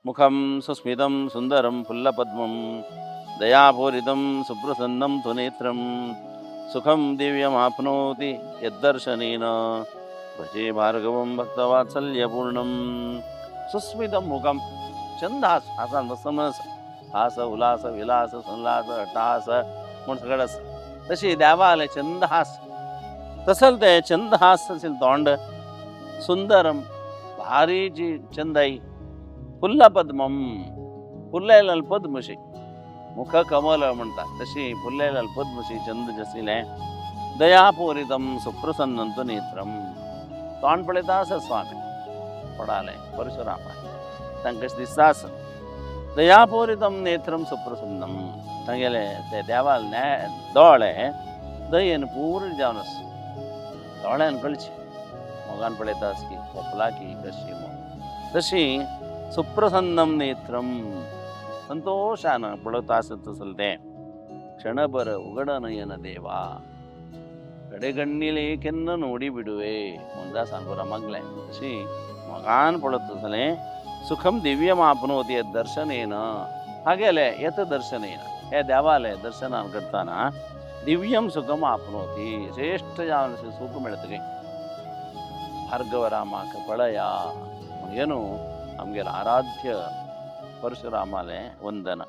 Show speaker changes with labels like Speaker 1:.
Speaker 1: मुखं सुस्मितं सुन्दरं फुल्लपद्मं दयापूरितं सुप्रसन्नं तु नेत्रं सुखं दिव्यमाप्नोति यद्दर्शनेन भजे भार्गवं भक्तवात्सल्यपूर्णं सुस्मितं मुखं चंद हासा मस्त हास उल्हास विलास संलास अट्टहास म्हण सगळंच तशी देवाले चंद हास तसल ते चंद हास असेल तोंड सुंदरम भारी जी चंदाई फुल्ल पद्मम फुल्लेल पद्मशी मुख कमल म्हणतात तशी फुल्लेल पद्मशी चंद जसिले दयापूरितम सुप्रसन्नंतु नेत्रम तोंड पळयता आसा स्वामी पडाले परशुराम तांकां दिसता आसा दयापूरितम नेत्रम सुप्रसन्नम तांगेले ते देवाल दोळे दयेन पूर्ण जावन आसा दोळ्यान कळची मोगान पळयता आसा की खोपला की कशी तशी सुप्रसन्नम नेत्रम संतोषान पळत आसत असल ते क्षणभर उघड नयन देवा कडेगण्ಣಿಲೆ केन्न ನೋಡಿ ಬಿಡುವೆ ಮುಂದ ಸಾಂಗುರ ಮಗ್ಲೆ तशी मोगान पळत असले सुखम दिव्यमाप्नोति दर्शनेन हागेले यत दर्शनेन हे देवाले दर्शनान करताना दिव्यम सुखम आपनोति श्रेष्ठ जावन सुख मिळते भार्गवरामाक पळया ಏನು ನಮಗೆ ಆರಾಧ್ಯ ಪರಶುರಾಮಲೆ ವಂದನ.